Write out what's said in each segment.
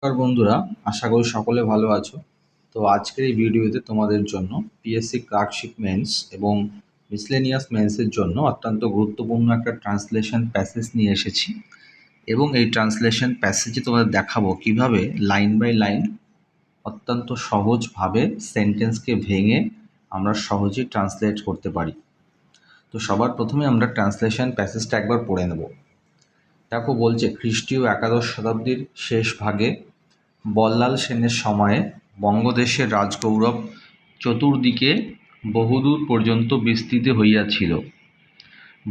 নমস্কার বন্ধুরা, আশা করি সকলে ভালো আছো। তো আজকের এই ভিডিওতে তোমাদের জন্য পিএসসি ক্লার্কশিপ মেন্স এবং মিসলেনিয়াস মেন্সের জন্য অত্যন্ত গুরুত্বপূর্ণ একটা ট্রান্সলেশন প্যাসেজ নিয়ে এসেছি এবং এই ট্রান্সলেশন প্যাসেজে তোমাদের দেখাবো কিভাবে লাইন বাই লাইন অত্যন্ত সহজভাবে সেন্টেন্সকে ভেঙে আমরা সহজেই ট্রান্সলেট করতে পারি। তো সবার প্রথমে আমরা ট্রান্সলেশন প্যাসেজটা একবার পড়ে নেব। দেখো, বলছে খ্রিস্টীয় একাদশ শতাব্দীর শেষ ভাগে বল্লাল সেনের সময়ে বঙ্গদেশের রাজগৌরব চতুর্দিকে বহুদূর পর্যন্ত বিস্তৃত হইয়াছিল।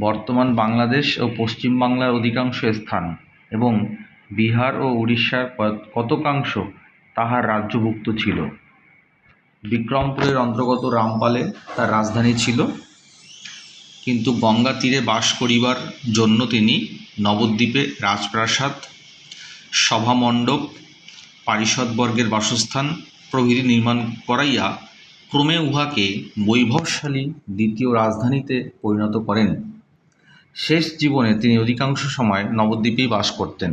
বর্তমান বাংলাদেশ ও পশ্চিম বাংলার অধিকাংশ স্থান এবং বিহার ও উড়িষ্যার কতকাংশ তাহার রাজ্যভুক্ত ছিল। বিক্রমপুরের অন্তর্গত রামপালে তার রাজধানী ছিল, কিন্তু গঙ্গা তীরে বাস করিবার জন্য তিনি নবদ্বীপে রাজপ্রাসাদ, সভামণ্ডপ, পারিষদবর্গের বাসস্থান প্রভৃতি নির্মাণ করাইয়া ক্রমে উহাকে বৈভবশালী দ্বিতীয় রাজধানীতে পরিণত করেন। শেষ জীবনে তিনি অধিকাংশ সময় নবদ্বীপেই বাস করতেন।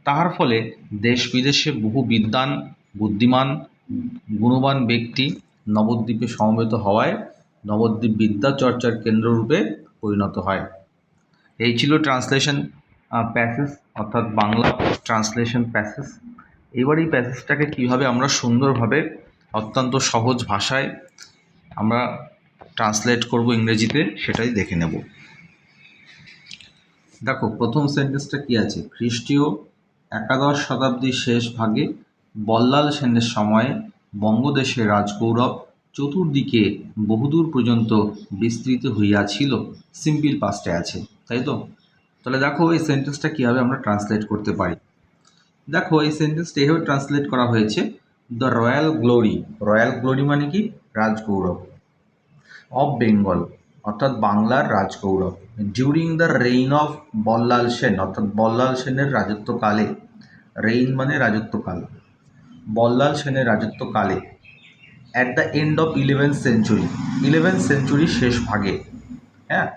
তাহার ফলে দেশ বিদেশে বহু বিদ্বান, বুদ্ধিমান, গুণবান ব্যক্তি নবদ্বীপে সমবেত হওয়ায় নবদ্বীপ বিদ্যাচর্চার কেন্দ্ররূপে পরিণত হয়। এই ছিল ট্রান্সলেশন প্যাসেজ, অর্থাৎ বাংলা ট্রান্সলেশন প্যাসেজ। এবার এই প্যাসেজটাকে কীভাবে আমরা সুন্দরভাবে অত্যন্ত সহজ ভাষায় আমরা ট্রান্সলেট করব ইংরেজিতে, সেটাই দেখে নেব। দেখো, প্রথম সেন্টেন্সটা কী আছে? খ্রিস্টীয় একাদশ শতাব্দীর শেষ ভাগে বল্লাল সেনের সময়ে বঙ্গদেশের রাজগৌরব চতুর্দিকে বহুদূর পর্যন্ত বিস্তৃত হইয়াছিল। সিম্পল পাস্টে আছে, তাই তো? তাহলে দেখো এই সেন্টেন্সটা কীভাবে আমরা ট্রান্সলেট করতে পারি। দেখো, এই সেন্টেন্সটা এভাবে ট্রান্সলেট করা হয়েছে, the royal glory. Royal glory মানে কি? রাজগৌরব। অফ বেঙ্গল অর্থাৎ বাংলার রাজগৌরব। During the reign of Ballal Sen অর্থাৎ বল্লাল সেনের রাজত্বকালে। রেইন মানে রাজত্বকাল। বল্লাল সেনের রাজত্বকালে। At the end of 11th century. 11th সেঞ্চুরির শেষ ভাগে। হ্যাঁ,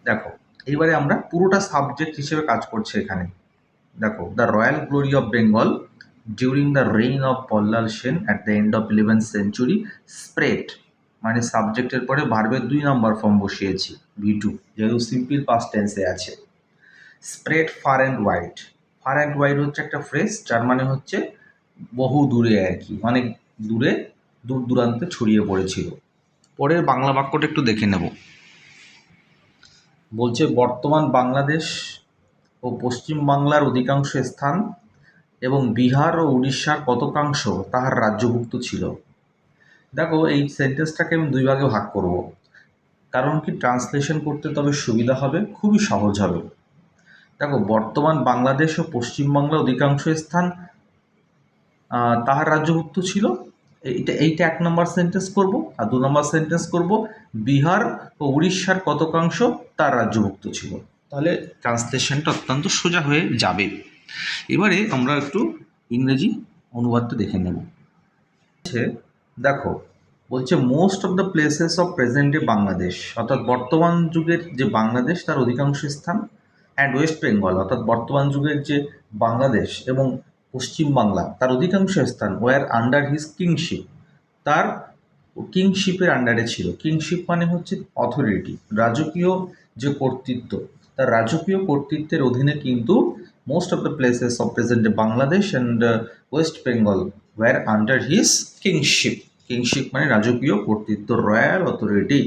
দেখো এইবারে আমরা পুরোটা সাবজেক্ট হিসেবে কাজ করছে এখানে। দেখো, the royal glory of Bengal during the reign of Ballal Sen at the end of 11th century spread, মানে সাবজেক্টের পরে ভার্বের 2 নম্বর ফর্ম বসিয়েছি, V2, যেহেতু সিম্পল পাস্ট টেন্সে আছে। Spread fur and wide. Fur and wide হচ্ছে একটা ফ্রেজ, যার মানে হচ্ছে বহু দূরে আর কি, অনেক দূরে, দূর দূরান্তে ছড়িয়ে পড়েছিল। পরের বাংলা বাক্যটা একটু দেখে নেব। বলছে বর্তমান বাংলাদেশ ও পশ্চিম বাংলার অধিকাংশ স্থান এবং বিহার ও উড়িষ্যার কতকাংশ তাহার রাজ্যভুক্ত ছিল। দেখো, এই সেন্টেন্সটাকে আমি 2 ভাগে ভাগ করব, কারণ কি ট্রান্সলেশন করতে তবে সুবিধা হবে, খুবই সহজ হবে। দেখো, বর্তমান বাংলাদেশ ও পশ্চিমবাংলার অধিকাংশ স্থান তাহার রাজ্যভুক্ত ছিল, এইটা 1 নম্বর সেন্টেন্স করব। আর 2 নম্বর সেন্টেন্স করব বিহার ও উড়িষ্যার কতকাংশ তার রাজ্যভুক্ত ছিল। তাহলে ট্রান্সলেশনটা অত্যন্ত সোজা হয়ে যাবে। এবারে আমরা একটু ইংরেজি অনুবাদটা দেখে নেব। দেখো, বলছে most of the places of present day Bangladesh অর্থাৎ বর্তমান যুগের যে বাংলাদেশ তার অধিকাংশ স্থান, অ্যান্ড ওয়েস্ট বেঙ্গল অর্থাৎ বর্তমান যুগের যে বাংলাদেশ এবং পশ্চিম বাংলা তার অধিকাংশ স্থান ওয়ার আন্ডার হিজ কিংশিপ, তার কিংশিপের আন্ডারে ছিল। কিংশিপ মানে হচ্ছে অথরিটি, রাজকীয় যে কর্তৃত্ব, তার রাজকীয় কর্তৃত্বের অধীনে কিন্তু most of the places of present day Bangladesh and West Bengal were under his kingship. Kingship মানে রাজকীয় কর্তৃত্ব, রয়্যাল অথরিটি।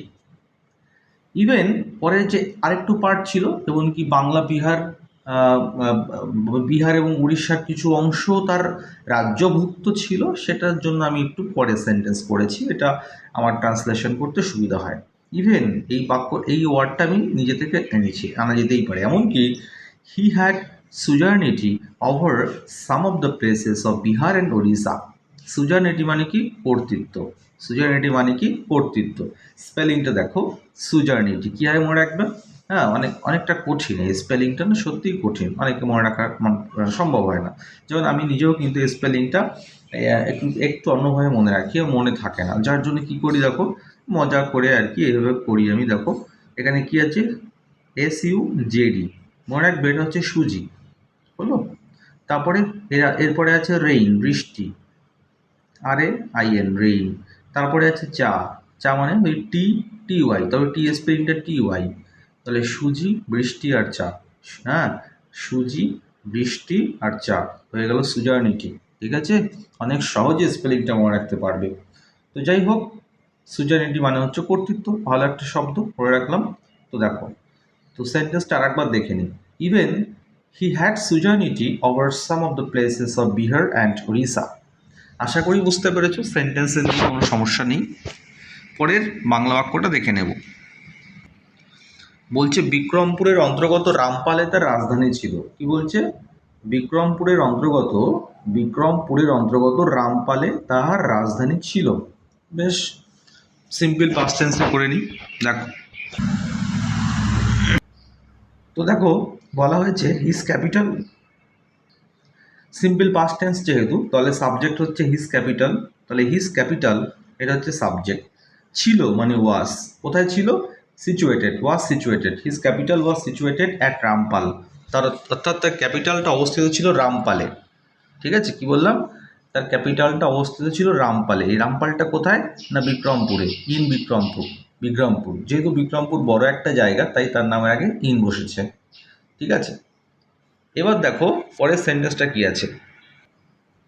ইভেন পরে যে আরেকটু পার্ট ছিল, এমনকি বাংলা বিহার এবং উড়িষ্যার কিছু অংশ তার রাজ্যভুক্ত ছিল, সেটার জন্য আমি একটু পরে সেন্টেন্স পড়েছি, এটা আমার ট্রান্সলেশন করতে সুবিধা হয়। ইভেন এই ওয়ার্ডটা আমি নিজে থেকে এনেছি, আনা যেতেই পারে। এমনকি he had suzerainty over some of the places of Bihar and Odisha. Suzerainty মানে কি? কর্তৃত্ব। সুজার্নিটি মানে কি? কর্তৃত্ব। স্পেলিংটা দেখো, সুজার্নিটি কীভাবে মনে রাখবে? হ্যাঁ, অনেকটা কঠিন এই স্পেলিংটা, না সত্যিই কঠিন, অনেকে মনে রাখা সম্ভব হয় না। যেমন আমি নিজেও কিন্তু স্পেলিংটা একটু অন্যভাবে মনে রাখি, মনে থাকে না, যার জন্য কি করি দেখো, মজা করে আর কি এভাবে করি আমি। দেখো এখানে কি আছে? SUJD, মনে রাখবে এটা হচ্ছে সুজি, হলো। তারপরে এরপরে আছে রেইন, বৃষ্টি, RAIN, তারপরে আছে চা, চা মানে ওই TY, তবে টি স্পেলিংটা TY। তাহলে সুজি, বৃষ্টি আর চা। হ্যাঁ, সুজি, বৃষ্টি আর চা হয়ে গেল সুজানিটি। ঠিক আছে, অনেক সহজে স্পেলিংটা মনে রাখতে পারবে। তো যাই হোক, সুজানিটি মানে হচ্ছে কর্তৃত্ব, ভালো একটা শব্দ, পড়ে রাখলাম। তো দেখো, তো সেন্টেন্সটা আরেকবার দেখে নিই। Even he had suzerainty over some of the places of Bihar and Odisha. আশা করি বুঝতে পেরেছো, সেন্টেন্সের নিয়ে কোনো সমস্যা নেই। পরের বাংলা বাক্যটা দেখে নেব। বলছে বিক্রমপুরের অন্তর্গত রামপালে তার রাজধানী ছিল। কি বলছে? বিক্রমপুরের অন্তর্গত রামপালে তাহার রাজধানী ছিল। বেশ সিম্পল পাস্ট টেন্সে করে নিই। দেখো, তো দেখো বলা হয়েছে his capital, simple past tense যেহেতু, তাহলে সাবজেক্ট হচ্ছে হিজ ক্যাপিটাল। তাহলে হিজ ক্যাপিটাল এটা হচ্ছে সাবজেক্ট। ছিল মানে ওয়াজ, কোথায় ছিল? Situated, was situated, his capital was situated at Rampal. তার অর্থাৎ তার ক্যাপিটালটা অবস্থিত ছিল রামপালে। ঠিক আছে, কি বললাম? তার ক্যাপিটালটা অবস্থিত ছিল রামপালে। এই রামপালটা কোথায়? না বিক্রমপুরে, ইন বিক্রমপুর। যেহেতু বিক্রমপুর বড় একটা জায়গা, তাই তার নামের আগে ইন বসেছে। ঠিক আছে, এবার দেখো পরের সেন্টেন্সটা কি আছে।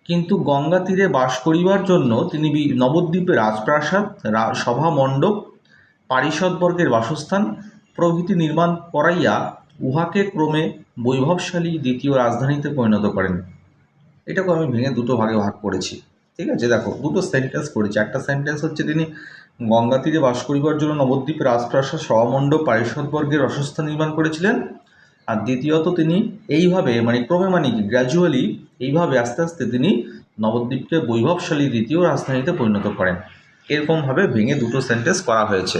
কিন্তু গঙ্গা তীরে বাস করিবার জন্য তিনি নবদ্বীপে রাজপ্রাসাদ, সভা মণ্ডপ, পারিষদবর্গের বাসস্থান প্রভৃতি নির্মাণ করাইয়া উহাকে ক্রমে বৈভবশালী দ্বিতীয় রাজধানীতে পরিণত করেন। এটাকে আমি ভেঙে দুটো ভাগে ভাগ করেছি। ঠিক আছে, দেখো দুটো সেন্টেন্স করেছি। একটা সেন্টেন্স হচ্ছে তিনি গঙ্গা তীরে বাস করিবার জন্য নবদ্বীপে রাজপ্রাসাদ, সভামণ্ডপ, পারিষদবর্গের বাসস্থান নির্মাণ করেছিলেন। আর দ্বিতীয়ত তিনি এইভাবে মানে ক্রমে মানে কি গ্র্যাজুয়ালি, এইভাবে আস্তে আস্তে তিনি নবদ্বীপকে বৈভবশালী দ্বিতীয় রাজধানীতে পরিণত করেন। এরকমভাবে ভেঙে দুটো সেন্টেন্স করা হয়েছে।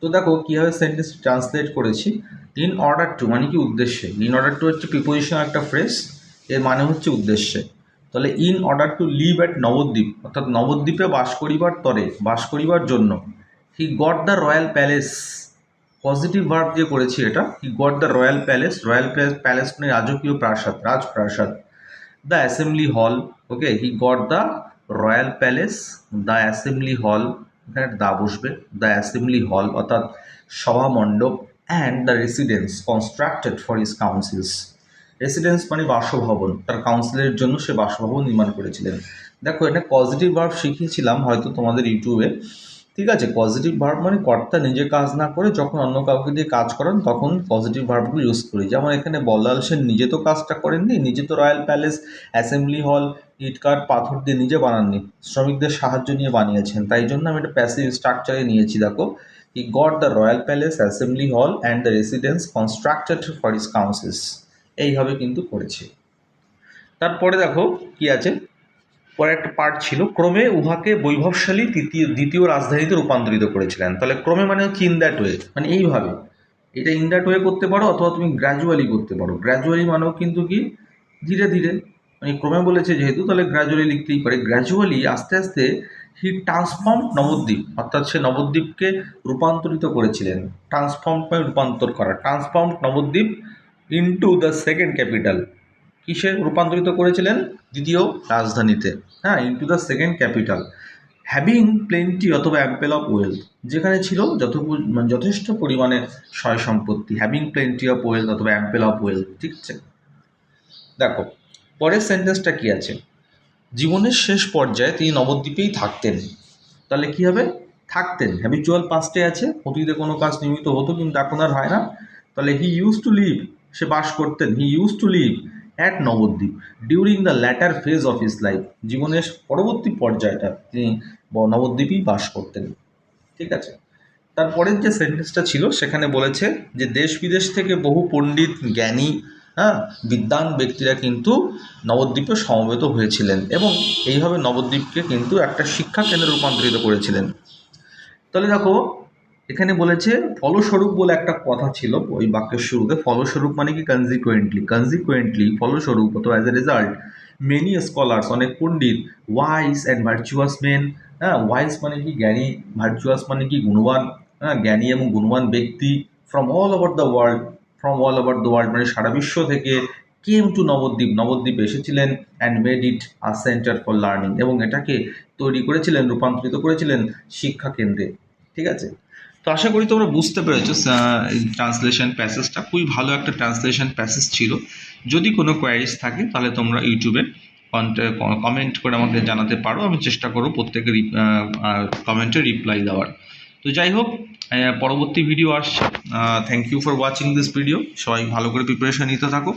তো দেখো কীভাবে সেন্টেন্স ট্রান্সলেট করেছি। ইন অর্ডার টু মানে কি উদ্দেশ্যে, ইন অর্ডার টু হচ্ছে প্রিপোজিশন একটা ফ্রেজ, এর মানে হচ্ছে উদ্দেশ্যে। তাহলে in order to live at Nabadwip, অর্থাৎ নবদ্বীপে বাস করিবার জন্য, he got the royal palace, positive verb দিয়ে করেছি এটা। He got the royal palace, palace মানে রাজকীয় প্রাসাদ, রাজপ্রাসাদ। The assembly hall, okay, he got the royal palace, the assembly hall, এখানে দা বসবে, দ্য অ্যাসেম্বলি হল অর্থাৎ সভা মণ্ডপ, and the residence constructed for his council's. Residence মানে বাসভবন, তার কাউন্সিলের জন্য সে বাসভবন নির্মাণ করেছিলেন। দেখো এটা পজিটিভ ভার্ব শিখিয়েছিলাম হয়তো তোমাদের ইউটিউবে। ঠিক আছে, পজিটিভ ভার্ব মানে কর্তা নিজে কাজ না করে যখন অন্য কাউকে দিয়ে কাজ করান তখন পজিটিভ ভার্বগুলো ইউজ করি। যেমন এখানে বল্লাল সেন নিজে তো কাজটা করেননি, নিজে তো রয়্যাল প্যালেস, অ্যাসেম্বলি হল, ইটকাঠ পাথর দিয়ে নিজে বানাননি, শ্রমিকদের সাহায্য নিয়ে বানিয়েছেন। তাই জন্য আমি একটা প্যাসিভ স্ট্রাকচারে নিয়েছি। দেখো, হি got the royal palace, assembly হল and the residence constructed for his council's, এইভাবে কিন্তু করেছি। তারপরে দেখো কি আছে, পরে একটা পার্ট ছিল ক্রমে উহাকে বৈভবশালী দ্বিতীয় রাজধানীতে রূপান্তরিত করেছিলেন। তাহলে ক্রমে মানে হচ্ছে ইন দ্যাট ওয়ে, মানে এইভাবে। এটা ইন দ্যাট ওয়ে করতে পারো অথবা তুমি গ্র্যাজুয়ালি করতে পারো। গ্র্যাজুয়ালি মানেও কিন্তু কি ধীরে ধীরে, মানে ক্রমে বলেছে যেহেতু তাহলে গ্র্যাজুয়ালি লিখতেই পারে। গ্র্যাজুয়ালি আস্তে আস্তে হি ট্রান্সফর্ম নবদ্বীপ, অর্থাৎ সে নবদ্বীপকে রূপান্তরিত করেছিলেন। ট্রান্সফর্ম মানে রূপান্তর করা, transform Nabadwip into the second capital, কিসে রূপান্তরিত করেছিলেন? দ্বিতীয় রাজধানীতে। হ্যাঁ, into the second capital, having plenty অথবা অ্যাম্পেল অফ ওয়েলথ, যেখানে ছিল যথেষ্ট পরিমাণে সয় সম্পত্তি। হ্যাভিং প্লেন্টি অফ ওয়েলথ অথবা অ্যাম্পেল অফ ওয়েলথ। ঠিক আছে, দেখো পরের সেন্টেন্সটা কি আছে। জীবনের শেষ পর্যায়ে তিনি নবদ্বীপেই থাকতেন। তাহলে কি হবে? থাকতেন, হ্যাবিচুয়াল পাস্টে আছে, অতীতে কোনো কাজ নিয়মিত হতো কিন্তু এখন আর হয় না। তাহলে হি ইউজ টু লিভ, সে বাস করতেন, he use to live at Nabadwip during the latter phase of his life, জীবনের পরবর্তী পর্যায়টা তিনি নবদ্বীপেই বাস করতেন। ঠিক আছে, তারপরের যে সেন্টেন্সটা ছিল সেখানে বলেছে যে দেশ বিদেশ থেকে বহু পণ্ডিত, জ্ঞানী, বিদ্বান ব্যক্তিরা কিন্তু নবদ্বীপে সমবেত হয়েছিলেন এবং এইভাবে নবদ্বীপকে কিন্তু একটা শিক্ষা কেন্দ্রে রূপান্তরিত করেছিলেন। তাহলে দেখো এখানে বলেছে ফলস্বরূপ বলে একটা কথা ছিল ওই বাক্যের শুরুতে। ফলস্বরূপ মানে কি কনজিকুয়েন্টলি, ফলস্বরূপ অথবা as a result, many scholars, অনেক পণ্ডিত, wise and virtuous men, wise মানে কি জ্ঞানী, ভার্চুয়াস মানে কি গুণবান, জ্ঞানী এবং গুণবান ব্যক্তি, from all over the world মানে সারা বিশ্ব থেকে, কেম টু নবদ্বীপ, নবদ্বীপ এসেছিলেন and made it a centre for learning, এবং এটাকে তৈরি করেছিলেন, রূপান্তরিত করেছিলেন শিক্ষা কেন্দ্রে। ঠিক আছে, তো আশা করি তোমরা বুঝতে পেরেছো ট্রান্সলেশন প্যাসেজটা খুবই ভালো একটা ট্রান্সলেশন প্যাসেজ ছিল। যদি কোনো কোয়ারিজ থাকে তাহলে তোমরা ইউটিউবে কমেন্ট করে আমাকে জানাতে পারো, আমি চেষ্টা করবো প্রত্যেকের কমেন্টে রিপ্লাই দেওয়ার। তো যাই হোক, পরবর্তী ভিডিও আসছে। Thank you for watching this video. সবাই ভালো করে প্রিপারেশন নিতে থাকো।